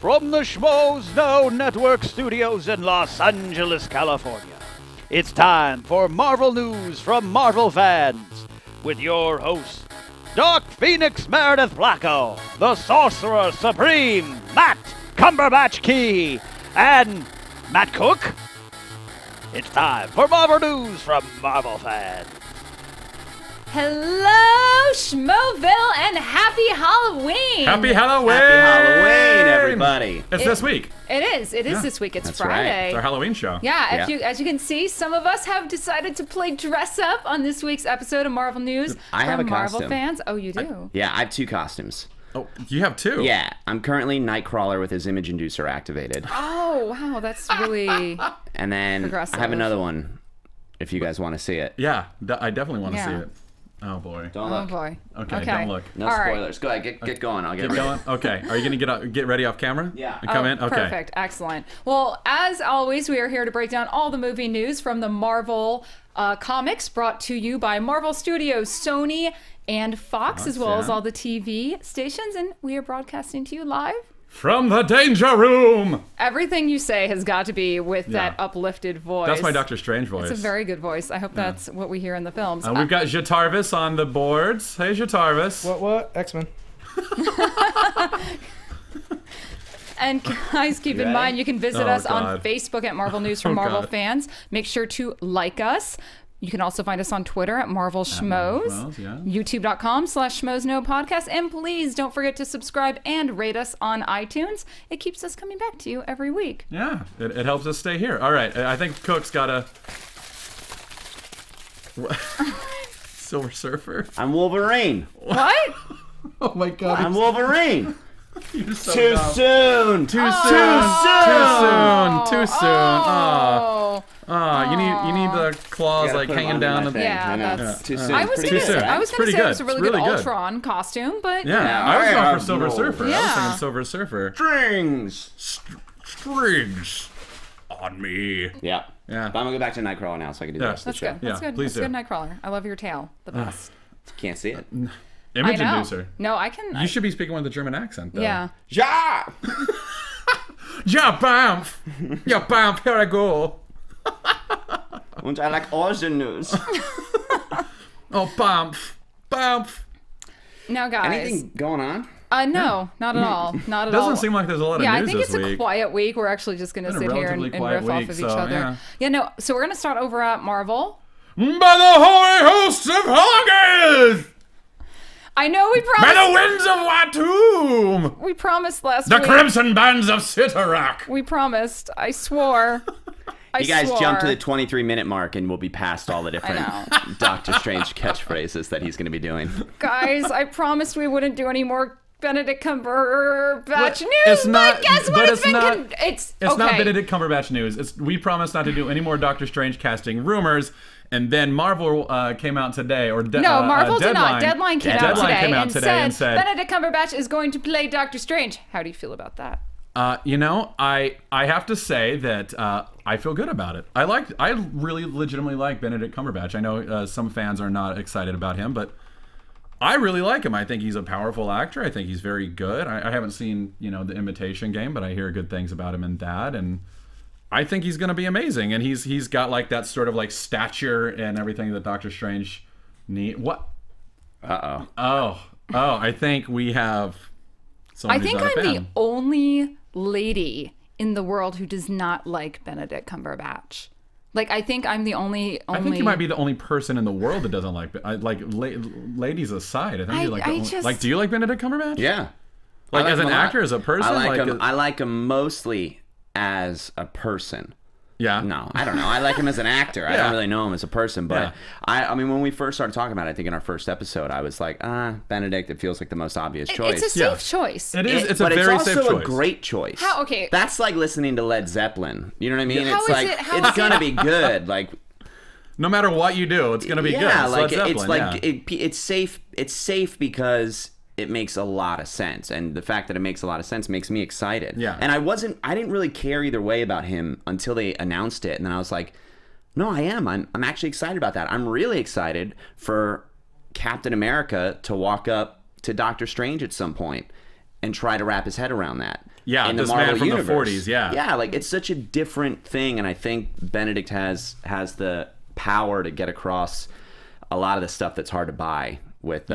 From the Schmoeville Network studios in Los Angeles, California, it's time for Marvel News from Marvel fans with your hosts, Doc Phoenix Meredith Blacko, the Sorcerer Supreme, Matt Cumberbatch Key, and Matt Cook. It's time for Marvel News from Marvel fans. Hello, Schmoeville, and happy Halloween! Happy Halloween! Happy Halloween, everybody! It's this week. It is. It is this week. It's That's Friday. right. It's our Halloween show. Yeah, as you can see, some of us have decided to play dress up on this week's episode of Marvel News. I have a Marvel costume. fans. Oh, you do? Yeah, I have two costumes. Oh, you have two? Yeah, I'm currently Nightcrawler with his image inducer activated. Oh, wow, that's really And then progressive. I have another one, if you guys want to see it. Yeah, I definitely want to see Yeah. it. Oh, boy. Don't Oh look. boy. Okay, don't look. No All right. spoilers. Go ahead, get going. I'll get Keep ready. going? Okay. Are you going to get ready off camera? Yeah. And come in? Okay. Perfect. Excellent. Well, as always, we are here to break down all the movie news from the Marvel comics brought to you by Marvel Studios, Sony, and Fox, as well as all the TV stations. And we are broadcasting to you live. From the Danger Room! Everything you say has got to be with that uplifted voice. That's my Doctor Strange voice. It's a very good voice. I hope that's what we hear in the films. We've got Jatarvis on the boards. Hey, Jatarvis. What? X-Men. And guys, keep in mind, you can visit us on Facebook at Marvel News from Marvel Fans. Make sure to like us. You can also find us on Twitter at Marvel Schmoes, YouTube.com/SchmoesNoPodcast. And please don't forget to subscribe and rate us on iTunes. It keeps us coming back to you every week. Yeah, it helps us stay here. All right, I think Cook's got a Silver Surfer. I'm Wolverine. What? Oh my God! I'm Wolverine. You're so Too dumb. soon. Too soon. Too soon. Oh. You need the claws like hanging down the thing. Yeah, I know. that's Too soon. I was Pretty gonna soon. say, I was It's gonna pretty say it was a good. really, It's really good good. Ultron costume, but Yeah, I was going for Silver no. Surfer. I was Yeah. thinking Silver Surfer. Strings. Strings on me. Yeah. Yeah. But I'm gonna go back to Nightcrawler now, so I can do the rest of that's the show. good. That's Yeah, good. please That's do. good, Nightcrawler. I love your tail. The best. Can't see it. Image I know. inducer. No, I can. You should be speaking with a German accent, though. Yeah. Ja. Ja, bamf! Ja, bamf, here I go. And I like all the news. Oh, bamf. Bamf. Now, guys. Anything going on? No, not at all. Not at all. Doesn't seem like there's a lot of Yeah, news I think this it's week. a quiet week. We're actually just going to Been a sit here and relatively quiet riff off week, of each so, other. Yeah, no. So we're going to start over at Marvel. By the holy hosts of August! I know we By promised. the winds of Watum! We promised last The week. crimson bands of Sitarak! We promised. I swore. You guys jump to the 23-minute mark and we'll be past all the different Doctor Strange catchphrases that he's going to be doing. Guys, I promised we wouldn't do any more Benedict Cumberbatch news. It's not- but guess what? but It's it's not- been. It's It's okay. not Benedict Cumberbatch news. We promised not to do any more Doctor Strange casting rumors, and then Marvel came out today, or No, Marvel did not. Deadline. Deadline came out today, came out and, today and said Benedict Cumberbatch is going to play Doctor Strange. How do you feel about that? You know, I have to say that I feel good about it. I really legitimately like Benedict Cumberbatch. I know some fans are not excited about him, but I really like him. I think he's a powerful actor. I think he's very good. I haven't seen, The Imitation Game, but I hear good things about him in that, and I think he's going to be amazing. And he's got like that sort of like stature and everything that Doctor Strange need. What? Oh, I think we have someone I think who's not a I'm the fan. only lady in the world who does not like Benedict Cumberbatch. Like, I think I'm the only. I think you might be the only person in the world that doesn't like. Ladies aside, I think you're like. Do you like Benedict Cumberbatch? Yeah. Like I as him an a lot. actor, as a person. I like him mostly as a person. Yeah. No, I don't know. I like him as an actor. I don't really know him as a person, but Yeah. I mean, when we first started talking about it, I think in our first episode, I was like, Benedict, it feels like the most obvious choice. It's a safe choice. It is. It's a but very it's safe also choice. a great choice. How- okay. That's like listening to Led Zeppelin. You know what I mean? How It's is like it- how it's is gonna it- be good. Like No matter what you do, it's gonna be good. yeah, It's like Led Zeppelin, it's like yeah. it's safe. It's safe because it makes a lot of sense, and the fact that it makes a lot of sense makes me excited. Yeah. And I didn't really care either way about him until they announced it, and then I was like, no, I am. I'm actually excited about that. I'm really excited for Captain America to walk up to Doctor Strange at some point. and try to wrap his head around that. Yeah, in the this Marvel man from universe. the 40s, yeah. Yeah, like it's such a different thing, and I think Benedict has the power to get across a lot of the stuff that's hard to buy with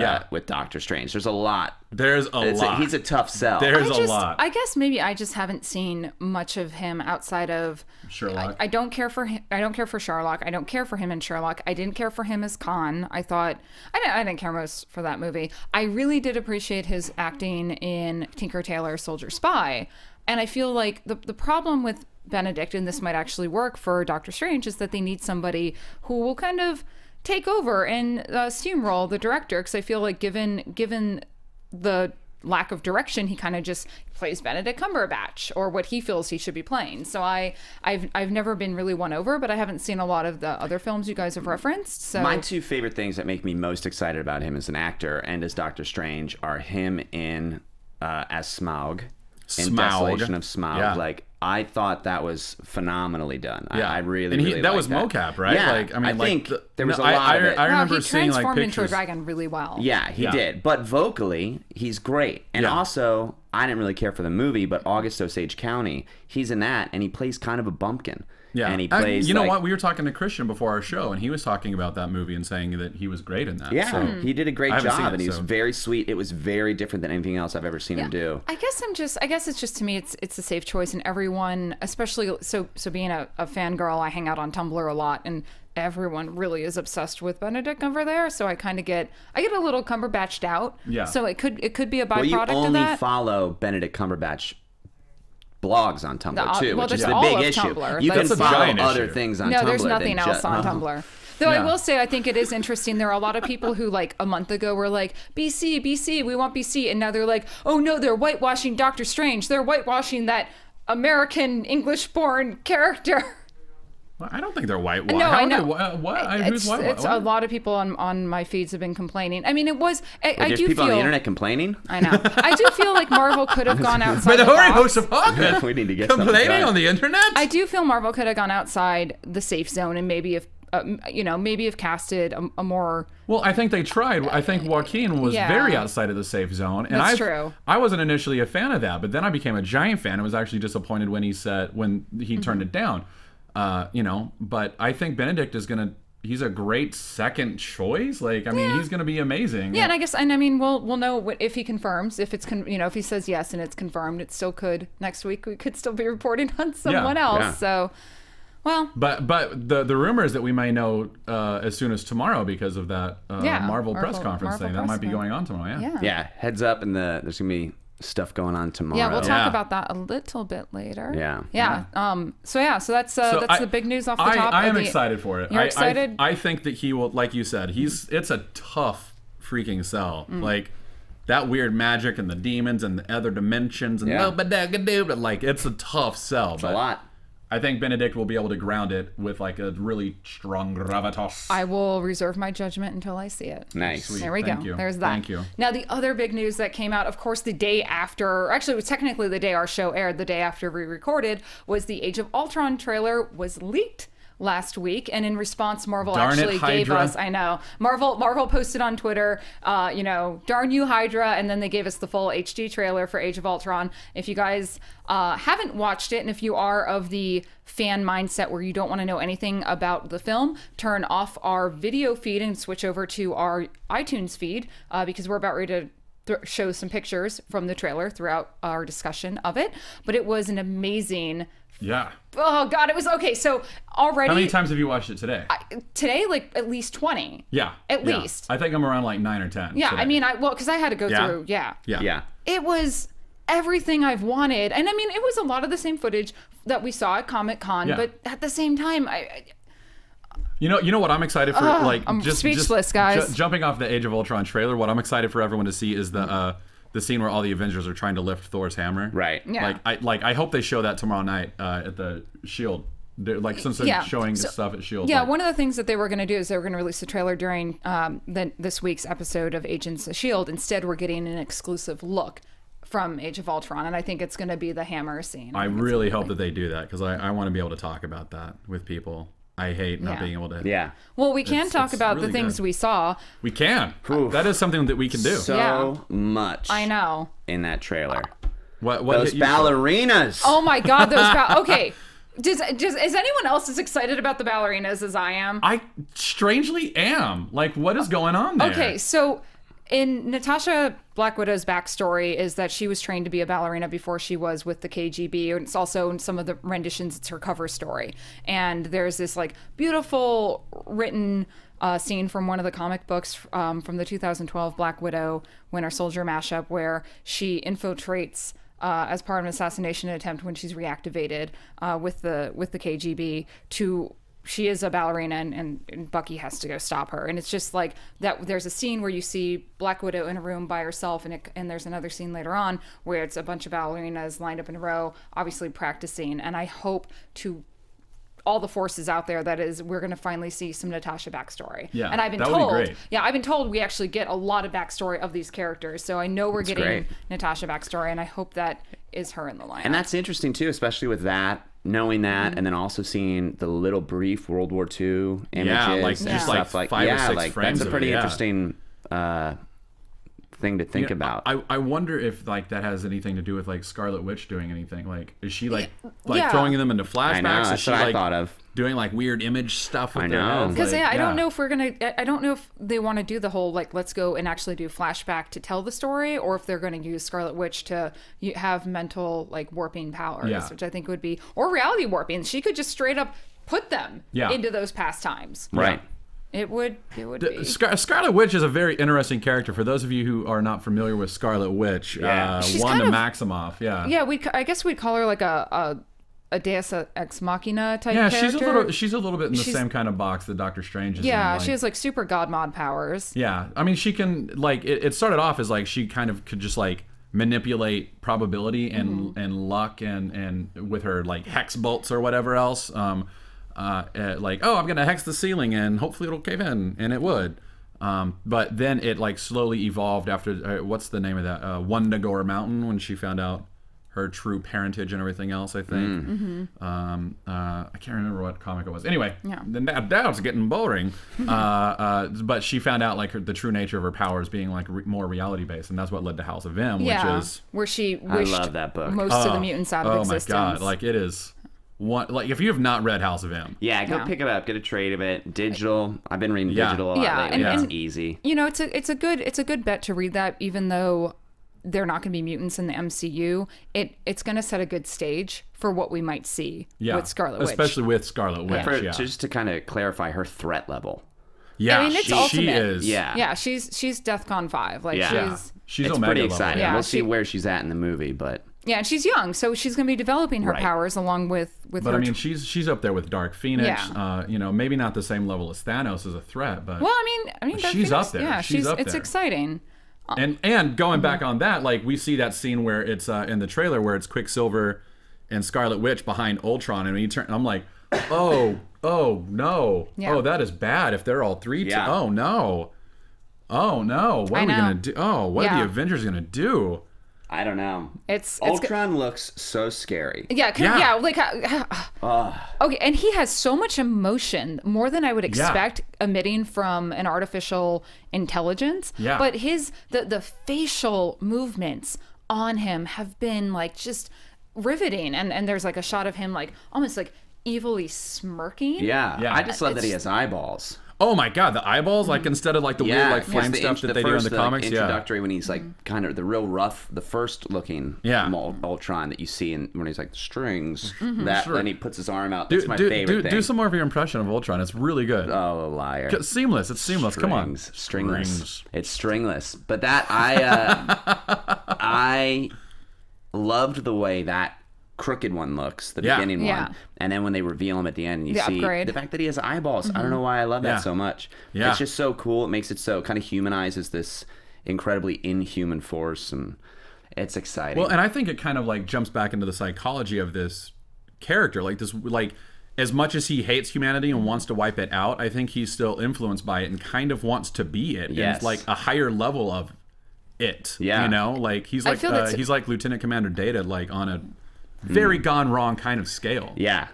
Doctor Strange. There's a lot. There's a lot. He's a tough sell. There's a lot. I guess maybe I just haven't seen much of him outside of Sherlock. I don't care for him. I don't care for Sherlock. I don't care for him in Sherlock. I didn't care for him as Khan. I didn't care most for that movie. I really did appreciate his acting in Tinker Tailor Soldier Spy. And I feel like the problem with Benedict, and this might actually work for Doctor Strange, is that they need somebody who will kind of take over and steamroll the director, because I feel like given the lack of direction, he kind of just plays Benedict Cumberbatch or what he feels he should be playing. So I've never been really won over, but I haven't seen a lot of the other films you guys have referenced. So my two favorite things that make me most excited about him as an actor and as Doctor Strange are him in as Smaug in Desolation of Smaug. Yeah. Like, I thought that was phenomenally done. Yeah. I really, and really that liked was mocap, right? Yeah, Like, I mean, think there was a lot of it. I remember he seeing like transformed into a pictures. dragon really well. Yeah, he did. But vocally, he's great. And also, I didn't really care for the movie, but August Osage County, he's in that, and he plays kind of a bumpkin. Yeah, and he plays. You know what? We were talking to Christian before our show, and he was talking about that movie and saying that he was great in that. Yeah, so he did a great I haven't seen job, it, and he was so- very sweet. It was very different than anything else I've ever seen him do. I guess it's just, to me, it's a safe choice, and everyone, especially so being a fangirl, I hang out on Tumblr a lot, and everyone really is obsessed with Benedict over there. So I kind of get a little Cumberbatched out. Yeah. So it could be a byproduct Well, you of only that. follow Benedict Cumberbatch blogs on Tumblr too, well, which is there's the all big of issue. Tumblr. You can That's a follow giant other issue. things on Tumblr. No, there's nothing than else on Tumblr. Though I will say, I think it is interesting. There are a lot of people who, like, a month ago were like, BC, we want BC. And now they're like, oh no, they're whitewashing Doctor Strange. They're whitewashing that American English-born character. Well, I don't think they're whitewashed. No, I know. Who's whitewashed? It's a lot of people on my feeds have been complaining. I mean, it was. I There's do people feel. on the internet complaining. I know. I do feel like Marvel could have gone outside. By the Hori box. host of Hawkins We need to get something complaining done. on the internet. I do feel Marvel could have gone outside the safe zone and maybe if maybe have casted a more. Well, I think they tried. I think Joaquin was Yeah. very outside of the safe zone, and That's true. I wasn't initially a fan of that, but then I became a giant fan. I was actually disappointed when he Mm-hmm. turned it down. But I think Benedict is gonna. He's a great second choice. Like, I mean, he's gonna be amazing. Yeah, and I guess, and I mean, we'll know if he confirms. If it's if he says yes and it's confirmed, it still could next week. We could still be reporting on someone else. yeah. So, well, But the rumor is that we may know as soon as tomorrow because of that Marvel press conference thing that might be going on tomorrow. Yeah. Yeah, heads up, and there's gonna be stuff going on tomorrow. Yeah, we'll talk Yeah. about that a little bit later. Yeah. So that's the big news off the top. I am excited for it. You're excited? I think that he will, like you said, it's a tough freaking sell. Mm. Like that weird magic and the demons and the other dimensions and like it's a tough sell. It's a lot. I think Benedict will be able to ground it with like a really strong gravitas. I will reserve my judgment until I see it. Nice. Sweet. There we Thank go. you. There's that. Thank you. Now, the other big news that came out, of course, the day after, actually, it was technically the day our show aired, the day after we recorded, was the Age of Ultron trailer was leaked last week, and in response, Marvel Darn it, actually gave Hydra. us, I know, Marvel posted on Twitter, darn you, Hydra, and then they gave us the full HD trailer for Age of Ultron. If you guys haven't watched it, and if you are of the fan mindset where you don't want to know anything about the film, turn off our video feed and switch over to our iTunes feed, because we're about ready to show some pictures from the trailer throughout our discussion of it. But it was an amazing. Yeah. Oh God, it was okay. So already. How many times have you watched it today? Today, like at least 20. Yeah. At yeah. least. I think I'm around like 9 or 10. Yeah, today. I mean, because I had to go through. Yeah. Yeah. It was everything I've wanted, and I mean, it was a lot of the same footage that we saw at Comic-Con, Yeah. but at the same time, You know what I'm excited for? I'm speechless, guys. Jumping off the Age of Ultron trailer, what I'm excited for everyone to see is the scene where all the Avengers are trying to lift Thor's hammer. Right. Yeah. I hope they show that tomorrow night at the Shield. They're, like, since they're showing stuff at Shield. Yeah, like, one of the things that they were going to do is they were going to release the trailer during this week's episode of Agents of S.H.I.E.L.D. Instead, we're getting an exclusive look from Age of Ultron, and I think it's going to be the hammer scene. I really hope that they do that because I want to be able to talk about that with people. I hate not being able to. Yeah. Well, we can talk about really the things good. we saw. We can. Oof. That is something that we can do. So much. I know. In that trailer. What Those hit you? ballerinas. Oh my God, those okay. Is anyone else as excited about the ballerinas as I am? I strangely am. Like, what is going on there? Okay, so in Natasha Black Widow's backstory is that she was trained to be a ballerina before she was with the KGB, and it's also in some of the renditions, it's her cover story. And there's this like beautiful written scene from one of the comic books from the 2012 Black Widow Winter Soldier mashup where she infiltrates as part of an assassination attempt when she's reactivated with the KGB to. She is a ballerina and Bucky has to go stop her. And it's just like that. There's a scene where you see Black Widow in a room by herself and there's another scene later on where it's a bunch of ballerinas lined up in a row, obviously practicing. And I hope to all the forces out there that is we're going to finally see some Natasha backstory. Yeah, and I've been that would told, be great. yeah, I've been told we actually get a lot of backstory of these characters. So I know we're getting great. Natasha backstory and I hope that is her in the lineup. And that's interesting too, especially with that, knowing that, and then also seeing the little brief World War II images like and just stuff like like 5 or 6 like frames that's a of pretty it, interesting thing to think about. I wonder if like that has anything to do with like Scarlet Witch doing anything. Like, is she like Yeah. throwing them into flashbacks? I know, Is that's she what I like thought of. doing like weird image stuff with I their know. heads? Because Like, I don't know if we're gonna. I don't know if they want to do the whole like let's go and actually do flashback to tell the story, or if they're going to use Scarlet Witch to have mental like warping powers, Yeah. which I think would be or reality warping. She could just straight up put them Yeah. into those past times. Right. It would be. Scarlet Witch is a very interesting character. For those of you who are not familiar with Scarlet Witch, She's Wanda kind of- Maximoff, Yeah, I guess we'd call her like a Deus Ex Machina type yeah, character. she's a little bit in the She's- same kind of box that Doctor Strange is Yeah, in. she has like super god mod powers. Yeah, I mean, she can like it started off as like she kind of could just like manipulate probability and luck and with her like hex bolts or whatever else. Like, oh, I'm gonna hex the ceiling and hopefully it'll cave in, and it would. But then it like slowly evolved after what's the name of that Wundagore Mountain when she found out her true parentage and everything else. I think. I can't remember what comic it was. Anyway, Yeah. Now it's getting boring. But she found out like the true nature of her powers being like more reality based, and that's what led to House of M, Yeah, which is where she I wished love that book. most of the mutants out of oh existence. my god, like it is one like if you have not read House of M. Yeah, go pick it up, get a trade of it. Digital. I've been reading digital a lot Yeah, lately. and- It's easy. You know, it's a good bet to read that, even though they're not going to be mutants in the MCU. It's going to set a good stage for what we might see with Scarlet Witch. Especially with Scarlet Witch, yeah. Just to kind of clarify her threat level. Yeah, I mean, it's she ultimate. is. Yeah. she's DEFCON 5. Like Yeah. She's It's Omega pretty level. exciting. Yeah, We'll see she- where she's at in the movie, but and she's young, so she's going to be developing her Right. powers along with But her. I mean, she's up there with Dark Phoenix. Yeah. You know, maybe not the same level as Thanos as a threat, but well, I mean, Dark she's Phoenix, up there. Yeah, She's up it's there. exciting. And going back on that, like we see that scene where it's in the trailer where it's Quicksilver and Scarlet Witch behind Ultron, and when you turn, I'm like, oh no, Yeah. oh that is bad if they're all three. Yeah. Oh no, what are we know. gonna do? Oh, what are Yeah. the Avengers gonna do? I don't know. It's Ultron looks so scary. Yeah, Yeah. like okay, and he has so much emotion, more than I would expect emitting from an artificial intelligence. Yeah. But the facial movements on him have been like just riveting, and there's like a shot of him like almost like evilly smirking. Yeah. Yeah. I just love that he has eyeballs. Oh my god, the eyeballs, like instead of like the weird like flame the stuff that they do in the comics. Introductory when he's like kind of the real rough, the first looking Ultron that you see, and when he's like strings, that then he puts his arm out. That's my favorite thing. Do some more of your impression of Ultron. It's really good. Oh, liar! It's seamless. It's seamless. Come on. Stringless. Strings. It's stringless. But that I loved the way that crooked one looks, the beginning Yeah. one, and then when they reveal him at the end, and you The see upgrade. the fact that he has eyeballs. I don't know why I love that Yeah. so much. Yeah. It's just so cool. It makes it so kind of humanizes this incredibly inhuman force, and it's exciting. Well, and I think it kind of like jumps back into the psychology of this character. Like this, like as much as he hates humanity and wants to wipe it out, I think he's still influenced by it and kind of wants to be it. Yes. And it's like a higher level of it. Yeah. You know, like he's like feel that's- he's like Lieutenant Commander Data, like on a very gone wrong kind of scale. yeah.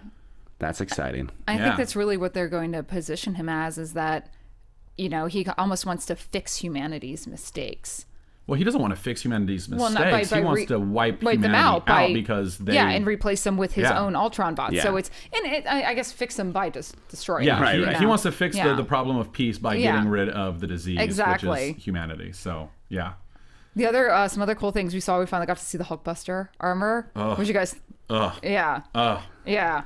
That's exciting. I think that's really what they're going to position him as, is that, you know, he almost wants to fix humanity's mistakes. Well, he doesn't want to fix humanity's mistakes. Well, he wants to wipe humanity them out because they... Yeah, and replace them with his own Ultron bots. So it's... And I guess fix them by just destroying them. Right. He wants to fix the problem of peace by getting rid of the disease, which is humanity. So, yeah. The other... some other cool things we saw, we finally got to see the Hulkbuster armor. What did you guys... Yeah. Yeah.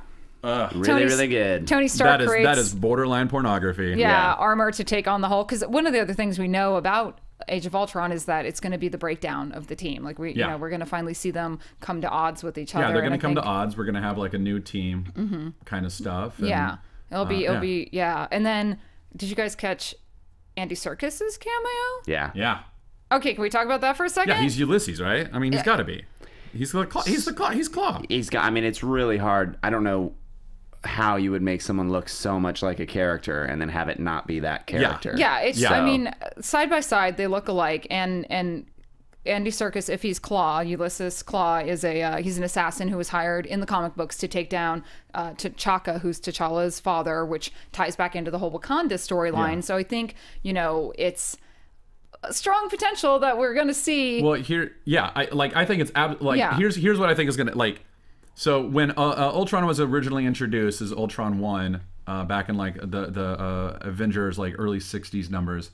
Really good. Tony Stark creates... That is borderline pornography. Yeah, armor to take on the Hulk. Because one of the other things we know about Age of Ultron is that it's going to be the breakdown of the team. Like you know, we're going to finally see them come to odds with each other. Yeah, they're going to come to odds. We're going to have like a new team kind of stuff. And, it'll be. And then, did you guys catch Andy Serkis's cameo? Yeah. Okay, can we talk about that for a second? Yeah, he's Ulysses, right? I mean, he's got to be. He's Claw. He's got. I mean, it's really hard. I don't know how you would make someone look so much like a character and then have it not be that character. I mean, side by side they look alike, and Andy Serkis, if he's Claw, Ulysses Claw is he's an assassin who was hired in the comic books to take down T'Chaka, who's T'Challa's father, which ties back into the whole Wakanda storyline. So I think, you know, it's a strong potential that we're going to see. Well, I think it's here's what I think is going to So when Ultron was originally introduced as Ultron 1 back in like the Avengers like early 60s numbers,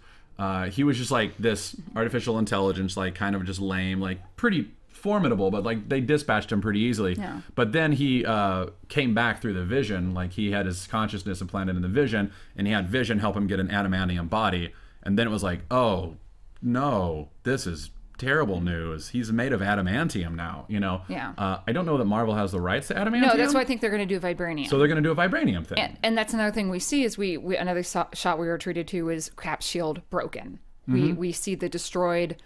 he was just like this artificial intelligence, like kind of just lame, like pretty formidable, but like they dispatched him pretty easily. Yeah. But then he came back through the Vision, like he had his consciousness implanted in the Vision, and he had Vision help him get an adamantium body. And then it was like, oh no, this is terrible news. He's made of adamantium now, you know? Yeah. I don't know that Marvel has the rights to adamantium. No, that's why I think they're going to do vibranium. So they're going to do a vibranium thing. And that's another thing we see is we another shot we were treated to is Cap's shield broken. We see the destroyed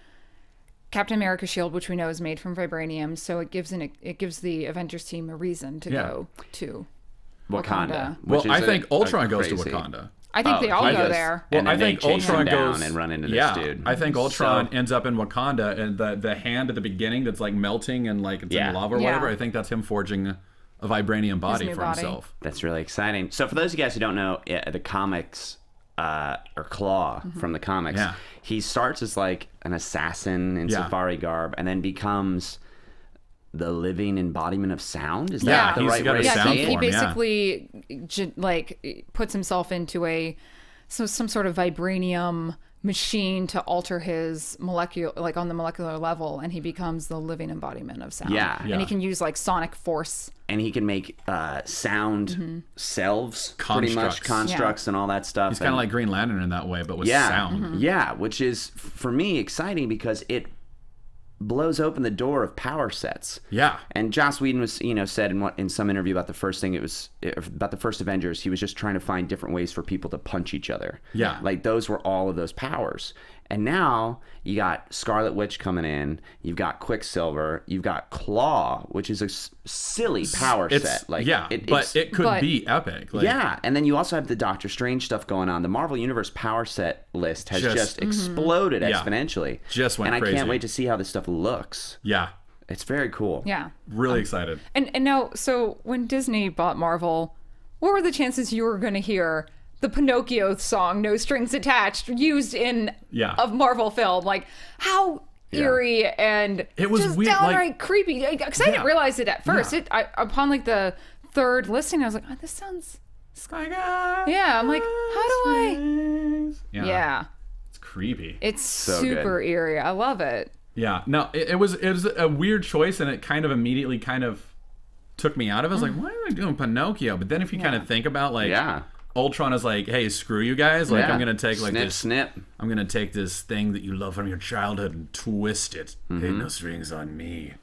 Captain America shield, which we know is made from vibranium. So it gives the Avengers team a reason to go to Wakanda. Well, I think Ultron goes to Wakanda. I think they all go there. Well, I think Ultron goes and run into this dude. I think Ultron ends up in Wakanda, and the hand at the beginning that's like melting and like it's in lava or whatever. I think that's him forging a vibranium body for himself. That's really exciting. So for those of you guys who don't know, the comics or Claw from the comics, he starts as like an assassin in safari garb, and then becomes the living embodiment of sound. Is that the right way to say it? He basically like puts himself into some sort of vibranium machine to alter his on the molecular level, and he becomes the living embodiment of sound. And he can use like sonic force, and he can make sound selves, pretty much constructs and all that stuff. He's kind of like Green Lantern in that way, but with sound. Which is for me exciting because it blows open the door of power sets. And Joss Whedon was, said in some interview about the first thing, about the first Avengers, he was just trying to find different ways for people to punch each other. Like those were all of those powers. And now you got Scarlet Witch coming in, you've got Quicksilver, you've got Claw, which is a silly power set. Like, but it could be epic. Like, and then you also have the Doctor Strange stuff going on. The Marvel Universe power set list has just exploded exponentially. Just went crazy. And I can't wait to see how this stuff looks. It's very cool. Really excited. And now, so when Disney bought Marvel, what were the chances you were going to hear the Pinocchio song, No Strings Attached, used in a Marvel film? Like, how eerie and it was just weird, downright creepy. Because I didn't realize it at first. Upon like the third listening, I was like, oh, this sounds... Sky God. I'm like, how do I... It's creepy. It's so super eerie. I love it. No, it was a weird choice, and it kind of immediately kind of took me out of it. I was like, why are they doing Pinocchio? But then if you kind of think about like... Ultron is like, hey, screw you guys. Like, I'm gonna take like snip. I'm gonna take this thing that you love from your childhood and twist it. Hey, no strings on me.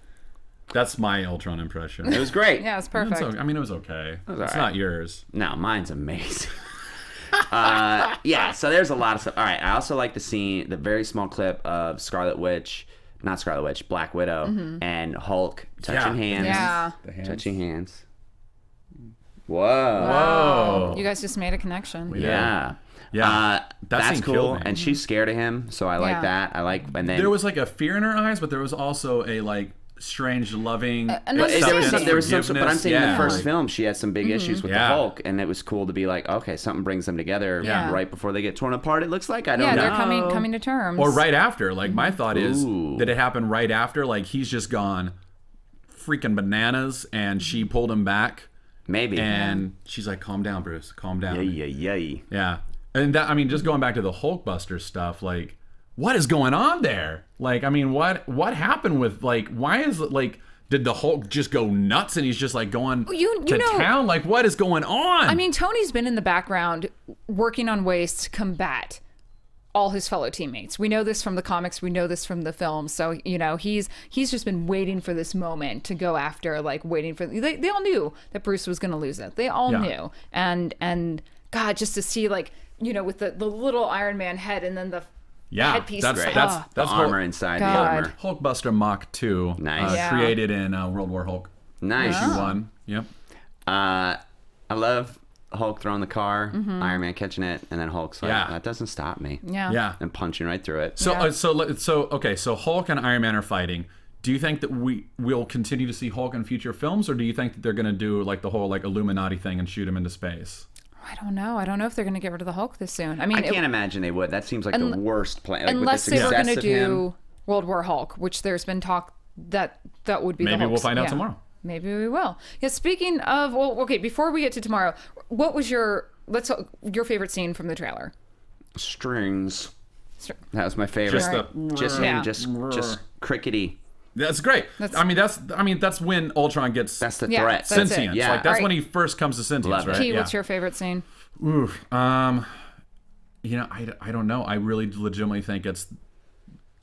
That's my Ultron impression. It was great. Yeah, it's perfect. It was okay. It's not yours. No, mine's amazing. So there's a lot of stuff. All right, I also like the very small clip of Black Widow and Hulk touching hands. Touching hands. Whoa. You guys just made a connection. That's cool. And she's scared of him, so I like that. And then there was like a fear in her eyes, but there was also a like strange loving. But I'm saying in the first film she had some big issues with the Hulk, and it was cool to be like, okay, something brings them together right before they get torn apart. It looks like I don't know. Yeah, they're coming to terms. Or right after. Like my thought is that it happened right after. Like he's just gone freaking bananas, and she pulled him back. Maybe. And she's like, "Calm down, Bruce. Calm down." Yeah. And that, I mean, just going back to the Hulkbusters stuff, like, what is going on there? Like, I mean, what happened with, like, why is it, like, did the Hulk just go nuts and he's just, like, going to town? Like, what is going on? I mean, Tony's been in the background working on ways to combat all his fellow teammates. We know this from the comics. We know this from the film. So, you know, he's just been waiting for this moment to go after, like, waiting for... They all knew that Bruce was going to lose it. They all knew. And God, just to see, like... You know, with the little Iron Man head and then the headpiece. That's the armor inside the armor. Hulkbuster Mach 2. Nice. Created in World War Hulk. Nice. Issue 1. Yep. I love Hulk throwing the car, Iron Man catching it, and then Hulk's like, that doesn't stop me. Yeah. And punching right through it. So, so Hulk and Iron Man are fighting. Do you think that we'll continue to see Hulk in future films, or do you think that they're going to do like the whole like Illuminati thing and shoot him into space? I don't know. I don't know if they're going to get rid of the Hulk this soon. I mean, I can't imagine they would. That seems like the worst plan. Like, unless they were going to do World War Hulk, which there's been talk that would be. Maybe we'll find out tomorrow. Maybe we will. Yeah. Speaking of, well, okay. Before we get to tomorrow, what was your favorite scene from the trailer? Strings. That was my favorite. Just crickety. That's great. That's when Ultron gets the threat. Sentience. Yeah. Like that's when he first comes to sentience, right? Key, what's your favorite scene? Ooh, you know, I don't know. I really legitimately think it's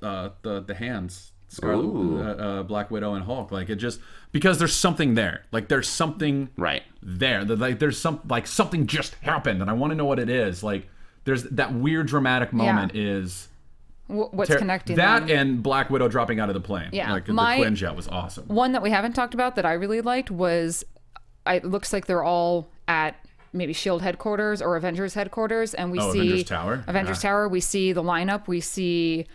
the hands. Scarlet, Black Widow and Hulk. Like it just because there's something there. Like there's something there. Like there's something just happened, and I want to know what it is. Like there's that weird dramatic moment is. What's connecting that them. And Black Widow dropping out of the plane. Yeah, like the Quinjet was awesome. One that we haven't talked about that I really liked was, it looks like they're all at maybe Shield headquarters or Avengers headquarters, and we see Avengers Tower. Avengers Tower. We see the lineup. We see.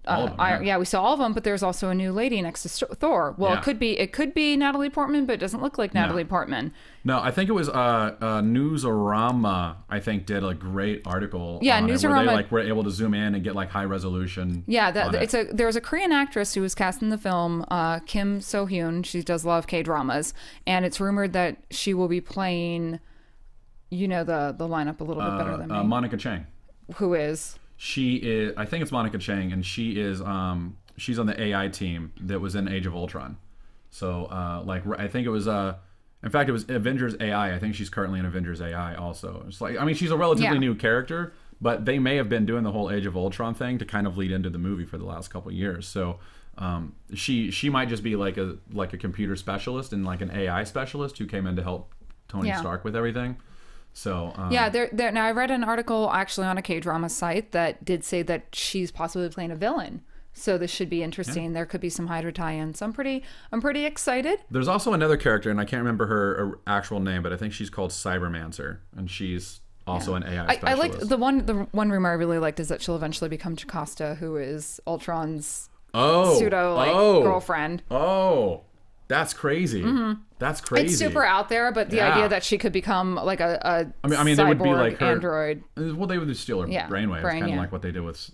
All of them, we saw all of them, but there's also a new lady next to Thor. Well, it could be Natalie Portman, but it doesn't look like Natalie Portman. No, I think it was Newsarama. I think did a great article. Yeah, on Newsarama. It, where they were able to zoom in and get like high resolution. Yeah, there was a Korean actress who was cast in the film, Kim So Hyun. She does a lot of K-dramas, and it's rumored that she will be playing, you know, the lineup a little bit better than me. Monica Chang. Who is? She is. I think it's Monica Chang, and she is. She's on the AI team that was in Age of Ultron. So, I think it was. In fact, it was Avengers AI. I think she's currently in Avengers AI also. It's like, I mean, she's a relatively new character, but they may have been doing the whole Age of Ultron thing to kind of lead into the movie for the last couple of years. So, she might just be like a computer specialist and like an AI specialist who came in to help Tony Stark with everything. So now I read an article actually on a K-drama site that did say that she's possibly playing a villain. So this should be interesting. Yeah. There could be some Hydra tie-ins. I'm pretty excited. There's also another character, and I can't remember her actual name, but I think she's called Cybermancer, and she's also an AI specialist. I like the one rumor I really liked is that she'll eventually become Jocasta, who is Ultron's pseudo girlfriend. Oh. That's crazy. Mm-hmm. That's crazy. It's super out there, but the idea that she could become like a cyborg they would be like her android. Well, they would just steal her brainwaves, kind of like what they did with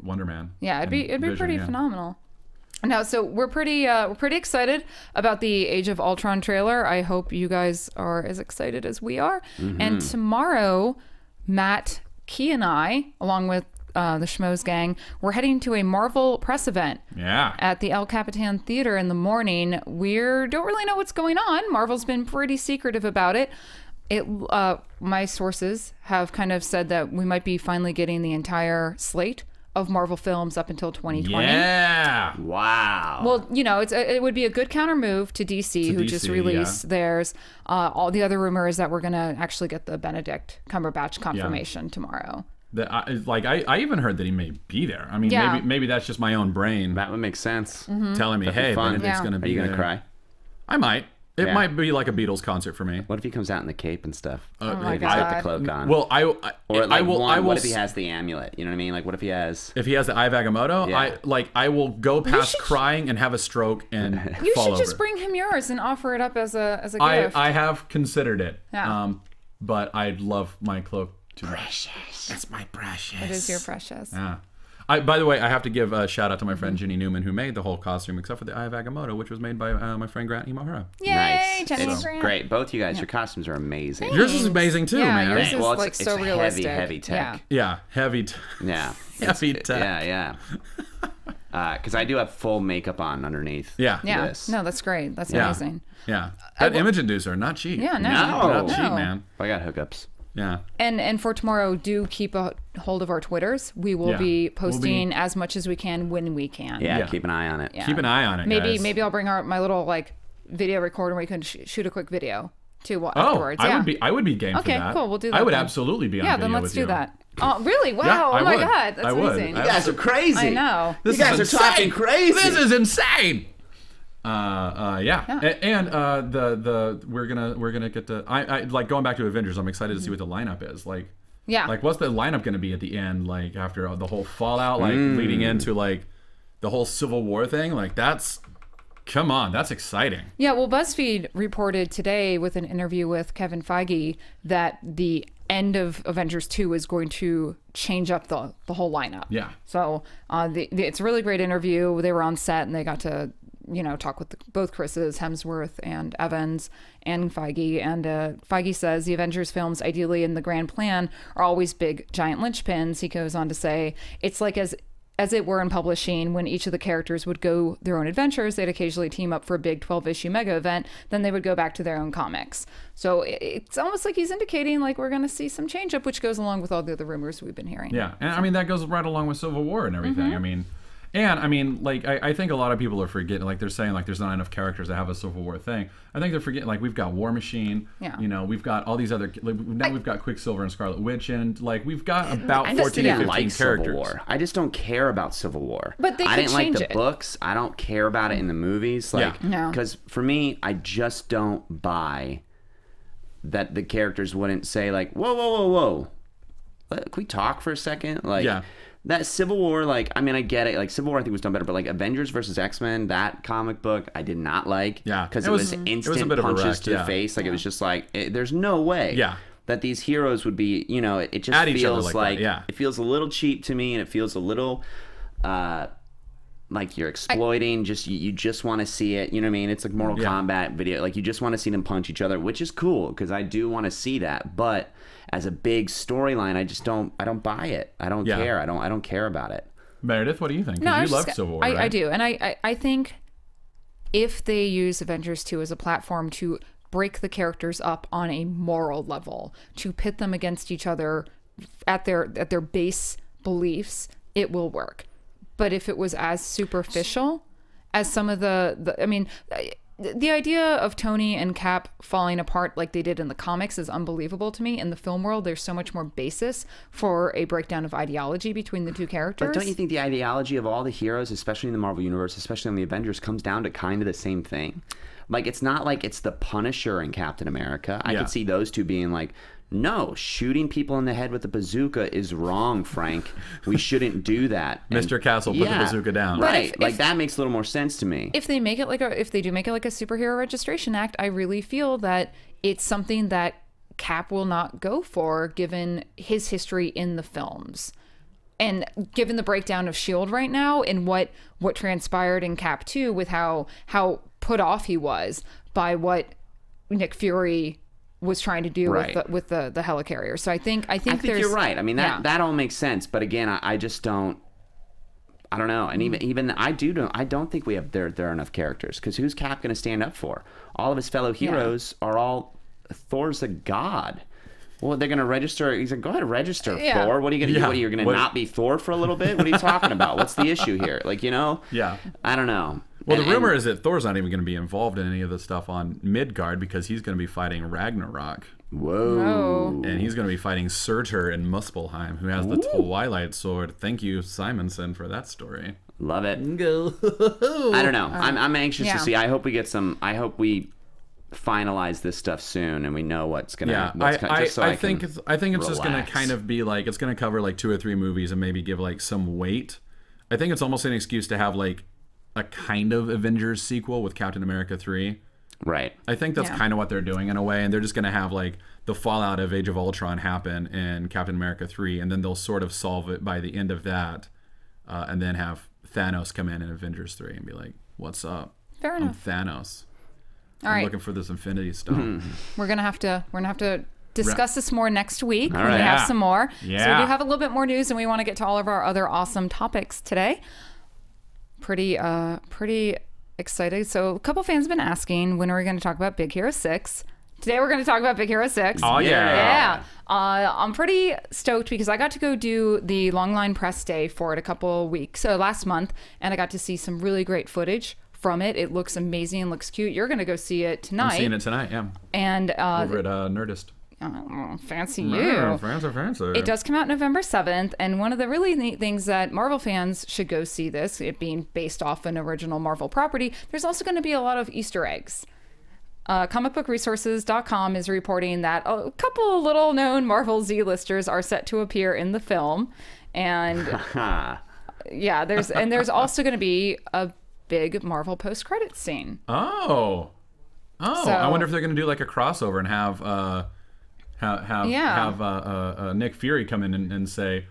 Wonder Man. Yeah, it'd be pretty phenomenal. No, so we're pretty excited about the Age of Ultron trailer. I hope you guys are as excited as we are. Mm-hmm. And tomorrow, Matt, Key, and I, along with the Schmoes gang, we're heading to a Marvel press event at the El Capitan Theater in the morning. We don't really know what's going on. Marvel's been pretty secretive about it. My sources have kind of said that we might be finally getting the entire slate of Marvel films up until 2020. Yeah. Wow. Well, you know, it would be a good counter move to DC, who just released theirs. All the other rumor is that we're going to actually get the Benedict Cumberbatch confirmation tomorrow. I even heard that he may be there. I mean, maybe that's just my own brain. That would make sense. Mm-hmm. Telling me, hey, Benedict's going to be there. Are you going to cry? I might. It might be like a Beatles concert for me. What if he comes out in the cape and stuff? Oh my He's God. got the cloak on. Well, or like I will. what if he has the amulet? You know what I mean? Like, what if he has? If he has the Eye of Agamotto, Yeah. I will go past crying and have a stroke and You fall should over. just bring him yours and offer it up as a gift. I have considered it. Yeah. But I love my cloak too much. Precious. It's my precious. It is your precious. Yeah. By the way, I have to give a shout out to my friend Ginny Newman, who made the whole costume except for the Eye of Agamotto, which was made by my friend Grant Imahara. Yay, Nice. Jenny It's Grant. great. Both you guys, your costumes are amazing. Yours is amazing too, Yeah, man. yours is Well, it's- like so it's realistic. heavy tech. Yeah, heavy. Yeah. Heavy tech. Yeah. Because I do have full makeup on underneath. Yeah. Yeah. This. No, that's great. That's Yeah. amazing. Yeah. That image inducer, not cheap. Yeah, no. Not cheap, No. man. I got hookups. Yeah. And for tomorrow, do keep a hold of our Twitters. We will Yeah. be posting as much as we can when we can. Yeah, keep an eye on it. Yeah. Keep an eye on it, Maybe guys. I'll bring my little like video recorder where we can shoot a quick video too Oh, afterwards. I yeah. would be game for Okay, that. cool. We'll do that I would then. absolutely be on Yeah, video then let's with do you. that. Oh, really? Wow. Yeah, I oh my would. God. That's I would. amazing. I You guys are crazy. I know. This You guys is are talking insane. crazy. This is insane. And we're gonna get to I like going back to Avengers. I'm excited to see what the lineup is like. Yeah. Like, what's the lineup gonna be at the end? Like after the whole fallout, like leading into like the whole Civil War thing. Like come on, that's exciting. Yeah, well, BuzzFeed reported today with an interview with Kevin Feige that the end of Avengers 2 is going to change up the whole lineup. Yeah. So it's a really great interview. They were on set and they got to, talk with both Chris's, Hemsworth and Evans and Feige. And Feige says the Avengers films, ideally in the grand plan, are always big, giant linchpins. He goes on to say, it's like as it were in publishing, when each of the characters would go their own adventures, they'd occasionally team up for a big 12-issue mega event, then they would go back to their own comics. So it's almost like he's indicating like we're going to see some change up, which goes along with all the other rumors we've been hearing. Yeah, and I mean that goes right along with Civil War and everything. I mean, like I think a lot of people are forgetting, like they're saying like there's not enough characters to have a Civil War thing. I think they're forgetting like we've got War Machine, we've got all these other we've got Quicksilver and Scarlet Witch, and like we've got about 14 or 15 characters. Civil War. I just don't care about Civil War. But they I could didn't like change the it. books. I don't care about it in the movies. Like, No. because for me, I just don't buy that the characters wouldn't say like, whoa. Can we talk for a second? Like, that Civil War, like, I mean, I get it. Like, Civil War I think was done better, but like Avengers versus X-Men, that comic book, I did not like. Yeah. Because it was instant punches to the face. Like, it was just like, there's no way. That these heroes would be, it just At each other feels like that, it feels a little cheap to me, and it feels a little like you're exploiting. You just want to see it. You know what I mean? It's like Mortal Kombat video. Like you just want to see them punch each other, which is cool because I do want to see that. But as a big storyline, I don't buy it. I don't care. I don't care about it. Meredith, what do you think? No, You love Civil War, right? I do, and I think if they use Avengers 2 as a platform to break the characters up on a moral level, to pit them against each other at their base beliefs, it will work. But if it was as superficial as some of the idea of Tony and Cap falling apart like they did in the comics is unbelievable to me. In the film world, there's so much more basis for a breakdown of ideology between the two characters. But don't you think the ideology of all the heroes, especially in the Marvel Universe, especially in the Avengers, comes down to kind of the same thing? Like, it's not like it's the Punisher and Captain America. I could see those two being like, no, shooting people in the head with a bazooka is wrong, Frank. We shouldn't do that. Mr. Castle, put the bazooka down. Right. Like, that makes a little more sense to me. If they make it if they do make it like a superhero registration act, I really feel that it's something that Cap will not go for given his history in the films. And given the breakdown of S.H.I.E.L.D. right now and what transpired in Cap 2 with how put off he was by what Nick Fury was trying to do with the helicarrier. So I think you're right. I mean, that all makes sense. But again, I just don't. I don't know. And even I don't think we have there are enough characters, because who's Cap going to stand up for? All of his fellow heroes are all Thor's a god. Well, they're going to register. He's like, go ahead and register, Thor. What are you going to do? What, you're going to not be Thor for a little bit? What are you talking about? What's the issue here? Like, Yeah. I don't know. Well, the rumor is that Thor's not even going to be involved in any of the stuff on Midgard because he's going to be fighting Ragnarok. Whoa. And he's going to be fighting Surtur in Muspelheim, who has the Twilight Sword. Thank you, Simonson, for that story. Love it. I don't know. I'm anxious to see. I hope we get some. I hope we finalize this stuff soon, and we know what's gonna. Yeah, I think it's just gonna kind of be like it's gonna cover like 2 or 3 movies and maybe give like some weight. I think it's almost an excuse to have like a kind of Avengers sequel with Captain America 3. Right. I think that's kind of what they're doing in a way, and they're just gonna have like the fallout of Age of Ultron happen in Captain America 3, and then they'll sort of solve it by the end of that, and then have Thanos come in Avengers 3 and be like, "What's up? Fair enough. I'm Thanos. I'm looking for this Infinity Stone." We're gonna have to discuss this more next week when we right. have some more. Yeah. So we do have a little bit more news, and we want to get to all of our other awesome topics today. Pretty excited. So a couple fans have been asking, when are we going to talk about Big Hero 6? Today we're going to talk about Big Hero 6. Oh, yeah. Yeah. I'm pretty stoked because I got to go do the long line press day for it a couple weeks, last month, and I got to see some really great footage from it. It looks amazing and looks cute. You're going to go see it tonight. I'm seeing it tonight, yeah. And over at Nerdist. Oh, fancy you. Fancy. It does come out November 7th, and one of the really neat things that Marvel fans should go see this, it being based off an original Marvel property, there's also going to be a lot of Easter eggs. Comicbookresources.com is reporting that a couple little known Marvel Z-listers are set to appear in the film, and yeah, there's also going to be a big Marvel post-credits scene. Oh, so, I wonder if they're going to do like a crossover and have Nick Fury come in and say,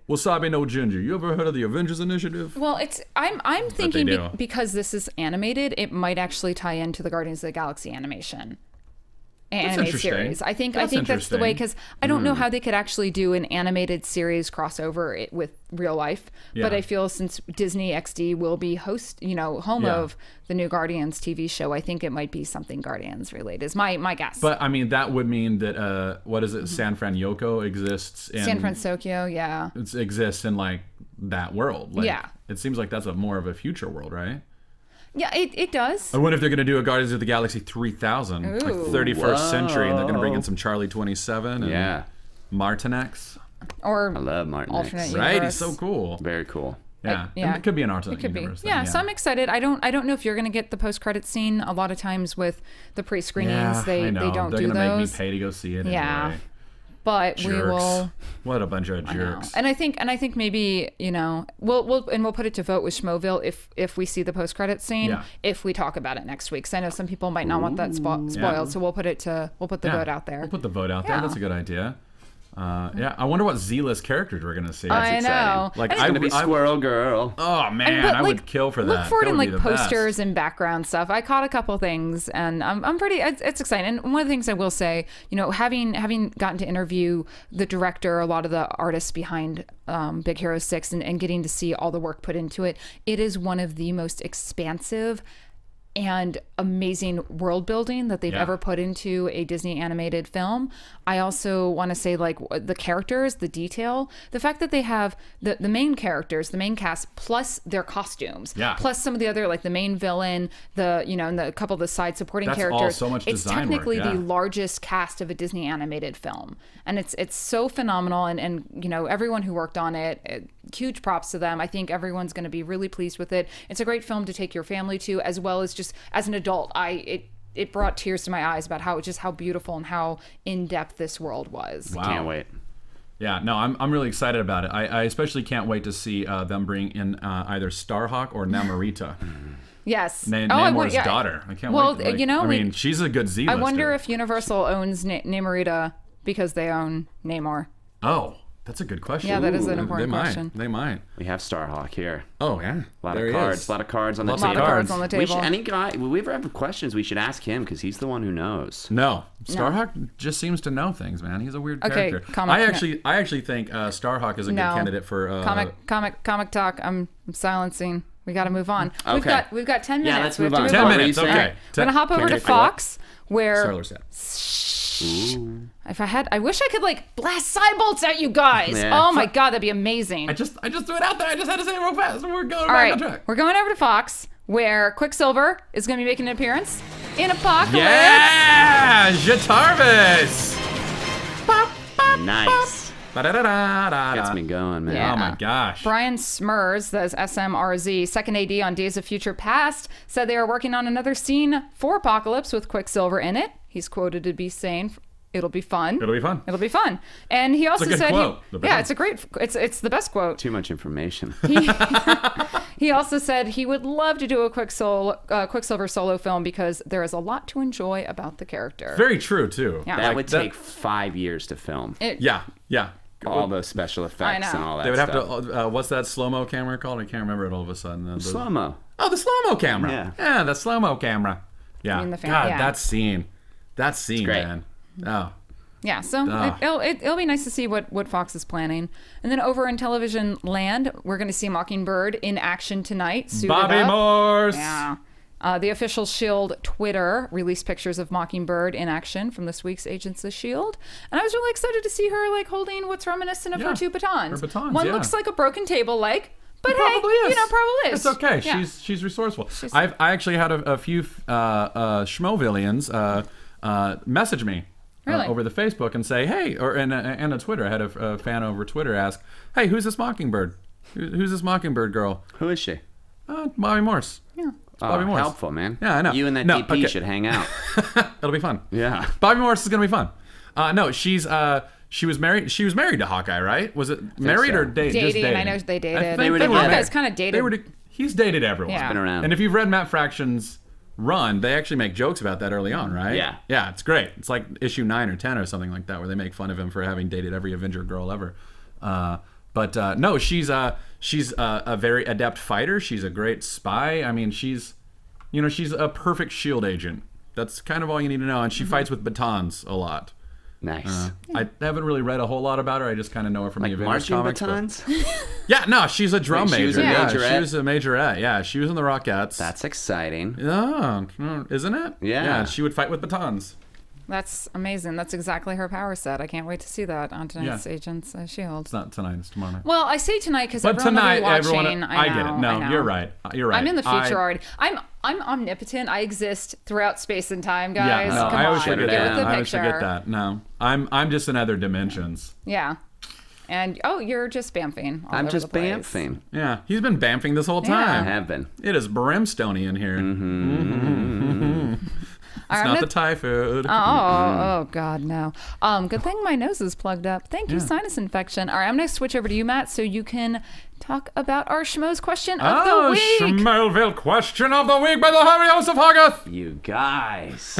"Wasabi no Ginger. You ever heard of the Avengers Initiative?" Well, I'm thinking because this is animated, it might actually tie into the Guardians of the Galaxy animation. Animated series. I think that's the way, because I don't know how they could actually do an animated series crossover with real life. Yeah. But I feel since Disney XD will be home of the new Guardians TV show, I think it might be something Guardians related. Is my guess. But I mean, that would mean that what is it? San Francisco exists in San Francisco. Yeah. It exists in like that world. Like, yeah. It seems like that's more of a future world, right? Yeah, it does. I wonder if they're going to do a Guardians of the Galaxy 3000, like 31st century, and they're going to bring in some Charlie 27 and Martinex. Or I love Martinex. Alternate universe. Right, he's so cool. Very cool. Yeah, it could be an alternate universe. Yeah, so I'm excited. I don't know if you're going to get the post-credit scene. A lot of times with the pre-screenings, they don't do those. They're going to make me pay to go see it anyway. But jerks. We will. What a bunch of jerks. And I think maybe we'll put it to vote with Schmoeville if we see the post credit scene. Yeah. If we talk about it next week, because I know some people might not want that spoiled. So we'll put the vote out there. We'll put the vote out there. That's a good idea. I wonder what Z-list characters we're gonna see. That's know. Like it's gonna be Squirrel Girl. Oh man, I would kill for that. Look for it in like posters and background stuff. I caught a couple things, and I'm pretty. It's exciting. And one of the things I will say, having gotten to interview the director, a lot of the artists behind Big Hero 6, and getting to see all the work put into it, it is one of the most expansive and amazing world building that they've ever put into a Disney animated film. I also want to say, like, the characters, the detail, the fact that they have the main characters, the main cast, plus their costumes, plus some of the other, like the main villain, and a couple of the side supporting characters. All so much it's design technically work, the largest cast of a Disney animated film, and it's so phenomenal. And everyone who worked on it, huge props to them. I think everyone's going to be really pleased with it. It's a great film to take your family to, as well as just as an adult. It brought tears to my eyes about how beautiful and how in-depth this world was. Wow. Can't wait. Yeah, no, I'm really excited about it. I especially can't wait to see them bring in either Starhawk or Namorita. Yes. Namor's daughter. I can't wait. I mean, she's a good Z-lister. I wonder if Universal owns Namorita because they own Namor. Oh, that's a good question. Yeah, that is an important question. They might. We have Starhawk here. Oh, yeah. A lot of cards. A lot of cards on the table. A lot of cards on the table. Will we ever have questions? We should ask him because he's the one who knows. No. Starhawk just seems to know things, man. He's a weird character. I actually think Starhawk is a good candidate for comic talk. I'm silencing. We got to move on. Okay. We've got 10 minutes. Yeah, let's move on. 10 minutes. Okay. We're gonna hop over to Fox, where. Ooh. I wish I could blast side bolts at you guys. Yeah. Oh my god, that'd be amazing. I just threw it out there. I just had to say it real fast. We're going back on track. We're going over to Fox, where Quicksilver is going to be making an appearance in Apocalypse. Yeah, Jatarvis. Nice. Gets me going, man. Yeah. Oh my gosh. Brian Smurs, that's SMRZ, second AD on Days of Future Past, said they are working on another scene for Apocalypse with Quicksilver in it. He's quoted to be saying, "It'll be fun. It'll be fun. It'll be fun." And he also It's a good said, quote. it's a great, it's the best quote. Too much information. He also said he would love to do a Quicksilver solo film because there is a lot to enjoy about the character. Very true too. Yeah. That would take 5 years to film. Yeah. All those special effects and all that They would stuff. have to. What's that slow-mo camera called? I can't remember it all of a sudden. Slow-mo. Oh, the slow-mo camera. Yeah, the slow-mo camera. Yeah. I mean, God, yeah. that scene, great. man. Oh. Yeah, so it'll be nice to see what Fox is planning. And then over in television land, we're going to see Mockingbird in action tonight. Suited Bobby up. Morse. Yeah. The official S.H.I.E.L.D. Twitter released pictures of Mockingbird in action from this week's Agents of S.H.I.E.L.D. And I was really excited to see her like holding what's reminiscent of her two batons. Her batons, One yeah. looks like a broken table leg, but It hey, probably is. probably is. It's okay. Yeah. She's resourceful. I actually had a few Schmoevillians message me Really? over the Facebook and say, hey, and a Twitter. I had a fan over Twitter ask, hey, who's this Mockingbird? Who's this Mockingbird girl? Who is she? Bobby Morse. Yeah. Bobby Morse. Helpful, man. Yeah, I know. You and that No, DP okay. should hang out. It'll be fun. Yeah. Bobby Morse is gonna be fun. No, she was married. She was married to Hawkeye, right? Was it married so. or just dating? I know they dated. I think They were but together. Hawkeye's kind of dated. He's dated everyone. Yeah. Been around. And if you've read Matt Fraction's run, they actually make jokes about that early on, right? Yeah. Yeah, it's great. It's like issue 9 or 10 or something like that, where they make fun of him for having dated every Avenger girl ever. But no, she's a very adept fighter. She's a great spy. I mean, she's a perfect S.H.I.E.L.D. agent. That's kind of all you need to know. And she fights with batons a lot. Nice. I haven't really read a whole lot about her. I just kind of know her from the Avengers Marching comics. batons? Yeah, no, she's a drum Wait, she major. was a Yeah, majorette? she was a majorette. Yeah, she was in the Rockettes. That's exciting. Oh, isn't it? Yeah. She would fight with batons. That's amazing. That's exactly her power set. I can't wait to see that on tonight's Agents of S.H.I.E.L.D. It's not tonight, it's tomorrow night. Well, I say tonight because But everyone tonight, will be watching. everyone, I get it. No, I know. you're right. You're right. I'm in the future already. I'm omnipotent. I exist throughout space and time, Yeah, guys. no, Come I always on, forget get that. with the I always picture. forget that. No, I'm just in other dimensions. Yeah. And you're just bamfing. I'm just bamfing. Yeah, he's been bamfing this whole Yeah. I time. have been. It is brimstoney in here. It's not the Thai food. Oh God, no. Good thing my nose is plugged up. Thank you, sinus infection. All right, I'm gonna switch over to you, Matt, so you can talk about our Schmoes question of the week. Schmoeville question of the week by the Harry House of Hogarth. You guys.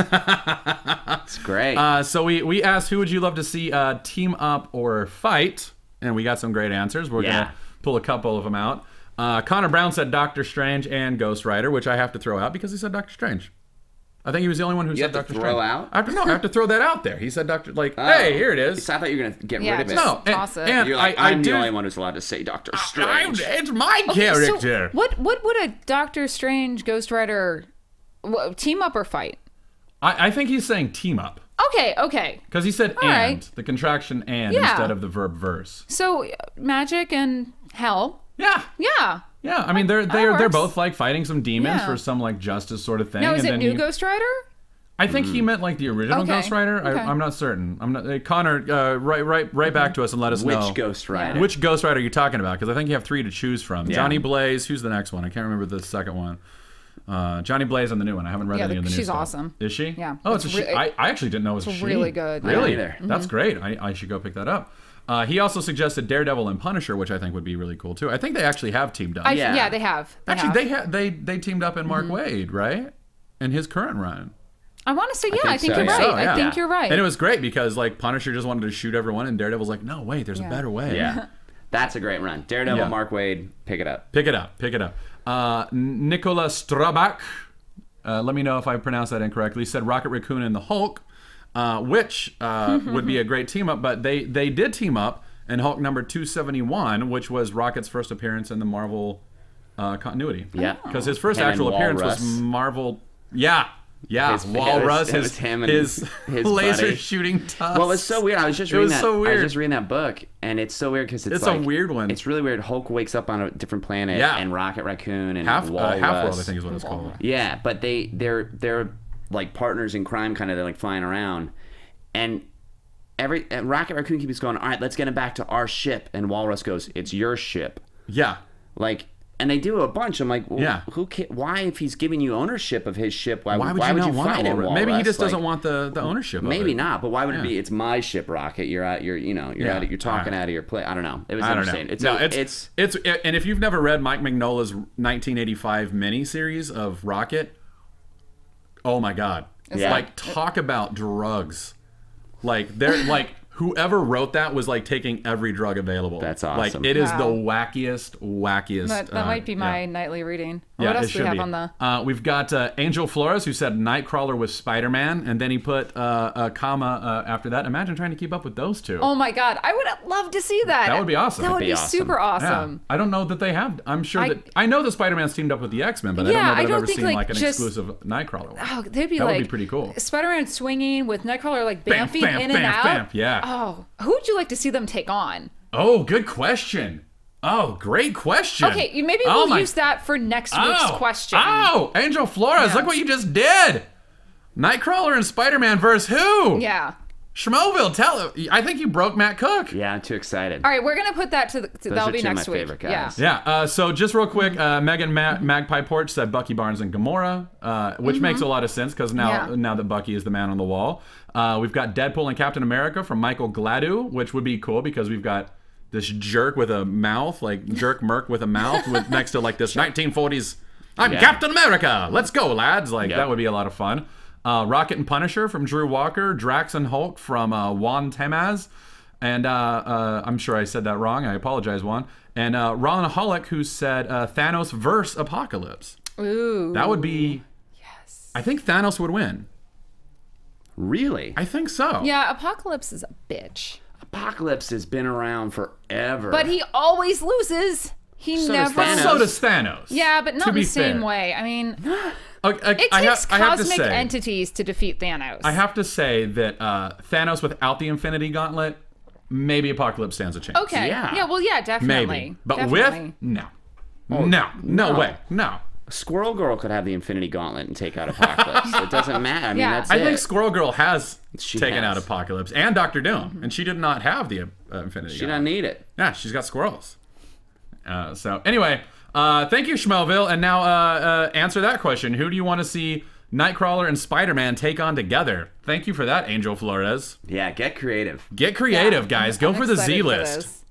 It's great. So we asked, who would you love to see team up or fight? And we got some great answers. We're going to pull a couple of them out. Connor Brown said Doctor Strange and Ghost Rider, which I have to throw out because he said Doctor Strange. I think he was the only one who said Doctor Strange. Throw out? I have to throw that out there. He said hey, here it is. So I thought you were going to get rid of it. No, toss it. and You're like, I I'm the do- only one who's allowed to say Doctor Strange. It's my character. So what would a Doctor Strange Ghost Rider team up or fight? I think he's saying team up. Okay. Because he said All and, right. the contraction and Yeah. instead of the verb verse. So magic and hell. Yeah. Yeah. Yeah, I mean they're works. both like fighting some demons Yeah. for some like justice sort of thing. Now, is and it then new he- Ghost Rider? I think he meant like the original Okay, Ghost Rider. okay. I'm not certain. I'm not. Connor, right back to us and let us know Which Ghost Rider? which Ghost Rider you're talking about, because I think you have 3 to choose from. Yeah. Johnny Blaze. Who's the next one? I can't remember the second one. Johnny Blaze on the new one. I haven't read any of the new she's stuff. awesome. Is she? Yeah. Oh, it's a she. It's I actually didn't know it was a she. really good. Really? Yeah, either. That's great. I should go pick that up. He also suggested Daredevil and Punisher, which I think would be really cool too. I think they actually have teamed up. Yeah, they have. Actually, they teamed up in Mark Waid, right? In his current run. I want to say, I think so, you're yeah. right. So, yeah. I think you're right. And it was great because like Punisher just wanted to shoot everyone, and Daredevil's like, no, wait, there's a better way. Yeah. That's a great run. Daredevil, Yeah. Mark Waid, pick it up. Pick it up. Nikola Strabak, let me know if I pronounced that incorrectly, said Rocket Raccoon and the Hulk, which would be a great team up, but they did team up in Hulk number 271, which was Rocket's first appearance in the Marvel continuity. Yeah. Because his first Him and actual appearance was Walrus. Marvel. Yeah. His- Walrus, it was him and his his laser buddy. shooting tusks. Well, it's so weird. I was just It reading was that. so I was weird. just reading that book, and it's so weird because It's like, a weird one. It's really weird. Hulk wakes up on a different planet, Yeah. and Rocket Raccoon and Half-World, Walrus. I think is what it's called. Yeah, but they're like partners in crime, kind of. They're like flying around, and Rocket Raccoon keeps going, all right, let's get him back to our ship. And Walrus goes, it's your ship. Yeah. Like, and they do a bunch. I'm like, well, yeah. Why, if he's giving you ownership of his ship, why would you fight him, Walrus? Maybe he just doesn't want the ownership maybe of it. not, but why would it be, it's my ship, Rocket. You're talking out of your play. I don't know. It was interesting. It's and if you've never read Mike Mignola's 1985 miniseries of Rocket, oh my God. Like, talk about drugs. Like, they're like, whoever wrote that was like taking every drug available. That's awesome. Like, it is the wackiest. That might be my nightly reading. Yeah, what else do we have on the? We've got Angel Flores, who said Nightcrawler was Spider-Man, and then he put a comma after that. Imagine trying to keep up with those two. Oh my God, I would love to see that. That would be awesome. That would be super awesome. Yeah. I don't know that they have. I'm sure I know that Spider-Man's teamed up with the X-Men, but I don't know that I've ever seen like an exclusive Nightcrawler one. Oh, they'd be that like, would be pretty cool. Spider-Man swinging with Nightcrawler like bamfing in and out. Bam, yeah. Oh, who would you like to see them take on? Oh, good question. Oh, great question. Okay, maybe we'll use that for next week's question. Oh, Angel Flores, look what you just did. Nightcrawler and Spider-Man versus who? Yeah. Schmoeville, I think you broke Matt Cook. Yeah, I'm too excited. All right, we're going to put that that'll be next week. Favorite guys. Yeah. So just real quick, Megan Magpie Porch said Bucky Barnes and Gamora, which makes a lot of sense because now that Bucky is the man on the wall. We've got Deadpool and Captain America from Michael Gladue, which would be cool because we've got this jerk with a mouth, like Jerk Merc with a mouth, with next to like this 1940s. I'm Captain America. Let's go, lads. Like that would be a lot of fun. Rocket and Punisher from Drew Walker, Drax and Hulk from Juan Temaz, and I'm sure I said that wrong. I apologize, Juan. And Ron Hollick, who said Thanos versus Apocalypse. Ooh, that would be. Yes. I think Thanos would win. Really? I think so. Yeah, Apocalypse is a bitch. Apocalypse has been around forever. But he always loses. He never. So does Thanos. Yeah, but not in the same way. I mean, it takes cosmic entities to defeat Thanos. I have to say that Thanos without the Infinity Gauntlet, maybe Apocalypse stands a chance. Okay. Yeah. Well, yeah, definitely. Maybe. But definitely. With no. No way. No. Squirrel Girl could have the Infinity Gauntlet and take out Apocalypse. It doesn't matter. I mean, that's I think Squirrel Girl has taken out Apocalypse and Doctor Doom, and she did not have the Infinity Gauntlet. She doesn't need it. Yeah, she's got squirrels. So anyway, thank you, Schmoeville. And now answer that question. Who do you want to see Nightcrawler and Spider-Man take on together? Thank you for that, Angel Flores. Yeah, get creative. Get creative, guys. Go for the Z-list.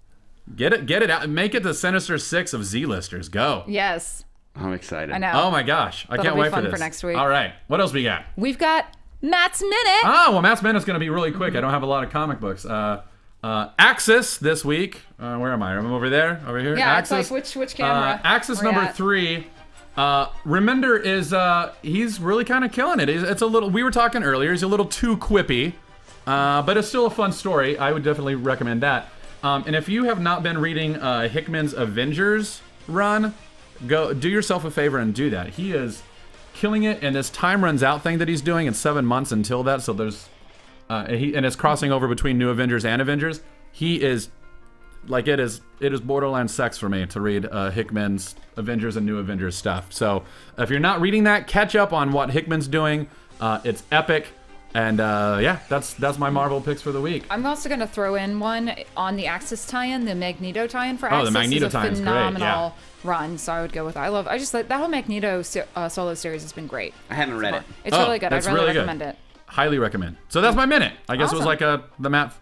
Get it out. Make it the Sinister Six of Z-listers. Go. Yes. I'm excited. I know. Oh my gosh. I can't wait for this. For next week. All right. What else we got? We've got Matt's Minute. Oh, well, Matt's Minute's going to be really quick. I don't have a lot of comic books. Axis this week. Where am I? I'm over there. Over here. Yeah, Axis. it's like which camera? Axis number 3. Reminder is he's really kind of killing it. It's a little. We were talking earlier. He's a little too quippy, but it's still a fun story. I would definitely recommend that. And if you have not been reading Hickman's Avengers run, go do yourself a favor and do that. He is killing it, and this time runs out thing that he's doing in 7 months until that. So there's and it's crossing over between New Avengers and Avengers. He is like it is borderline sex for me to read Hickman's Avengers and New Avengers stuff. So if you're not reading that, catch up on what Hickman's doing. It's epic. And yeah, that's my Marvel picks for the week. I'm also going to throw in one on the Axis tie-in, the Magneto tie-in for Axis. Oh, the Magneto tie-in's great. Phenomenal run, so I would go with that. I just like that whole Magneto solo series has been great. I haven't read it. It's really good. I'd really recommend it. Highly recommend. So that's my minute. I guess it was like the map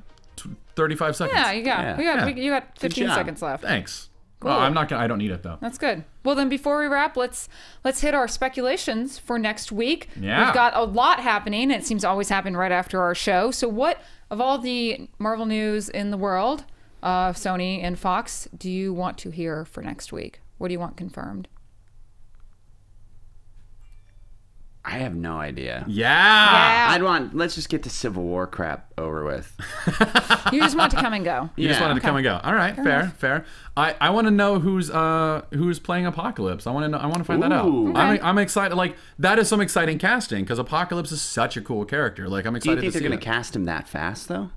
35 seconds. Yeah, you got 15 seconds left. Thanks. Cool. Well, I don't need it though. That's good. Well, then before we wrap, let's hit our speculations for next week. Yeah. We've got a lot happening. It seems to always happen right after our show. So what of all the Marvel news in the world, Sony and Fox, do you want to hear for next week? What do you want confirmed? I have no idea. Yeah. Let's just get the Civil War crap over with. You just want to come and go. You just wanted to come and go. All right, fair. I want to know who's playing Apocalypse. I want to find that out. Okay. I'm excited. Like that is some exciting casting because Apocalypse is such a cool character. Like I'm excited. Do you think they're going to cast him that fast though?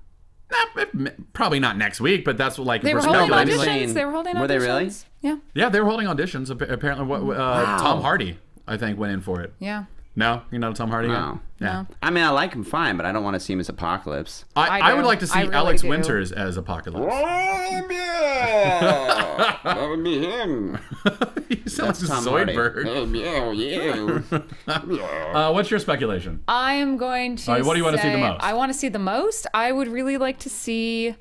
Probably not next week, but that's like they were holding auditions. Were they really? Yeah. Yeah, they were holding auditions. Apparently, Tom Hardy I think went in for it. Yeah. No, you're not a Tom Hardy guy? No. Yeah. I mean, I like him fine, but I don't want to see him as Apocalypse. I would like to see really Alex do. Winters as Apocalypse. Oh, yeah. That would be him. He sounds like a Tom Hardy. Zoidberg. Yeah. What's your speculation? I am going to. All right, what do you want to see the most? I want to see the most. I would really like to see.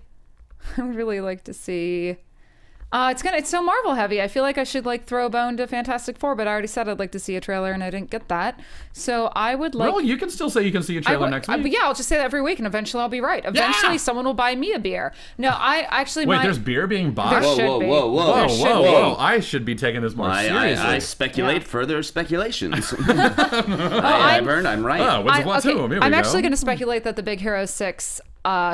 It's so Marvel heavy. I feel like I should throw a bone to Fantastic Four, but I already said I'd like to see a trailer and I didn't get that. So I would like. Well, you can still say you can see a trailer next week. Yeah, I'll just say that every week, and eventually I'll be right. Eventually, someone will buy me a beer. No, I actually. Wait, there's beer being bought? There should be. Whoa! I should be taking this more seriously. I speculate further speculations. I'm right. Oh, what's the plot too? I'm actually going to speculate that the Big Hero 6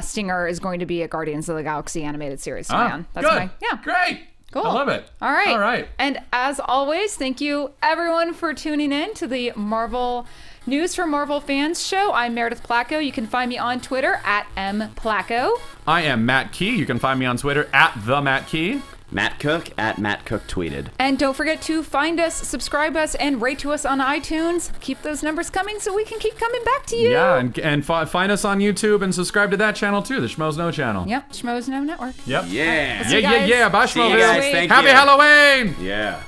Stinger is going to be a Guardians of the Galaxy animated series. That's good. Great. Cool. I love it. All right. All right. And as always, thank you everyone for tuning in to the Marvel News for Marvel Fans show. I'm Meredith Placco. You can find me on Twitter at @mplacco. I am Matt Key. You can find me on Twitter @TheMattKey. Matt Cook @MattCook tweeted. And don't forget to find us, subscribe us, and rate to us on iTunes. Keep those numbers coming so we can keep coming back to you. Yeah, and find us on YouTube and subscribe to that channel too, the Schmoes Know channel. Yep, Schmoes Know Network. Yep. Yeah. Right, Yeah. Bye, See you Schmoeville. guys. Thank Happy you. Halloween. Yeah.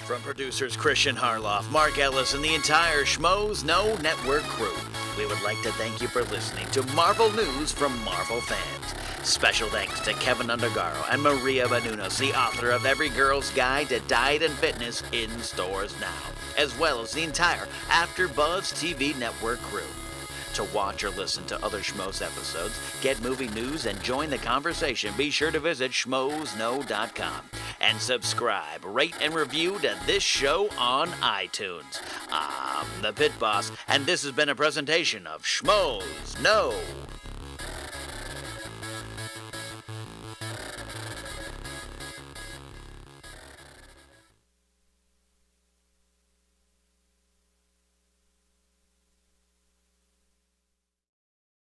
From producers Christian Harloff, Mark Ellis, and the entire Schmoes Know Network crew, we would like to thank you for listening to Marvel News from Marvel Fans. Special thanks to Kevin Undergaro and Maria Menounos, the author of Every Girl's Guide to Diet and Fitness in stores now, as well as the entire AfterBuzz TV Network crew. To watch or listen to other Schmoes episodes, get movie news, and join the conversation, be sure to visit schmoesknow.com and subscribe, rate, and review to this show on iTunes. I'm the Pit Boss, and this has been a presentation of Schmoes Know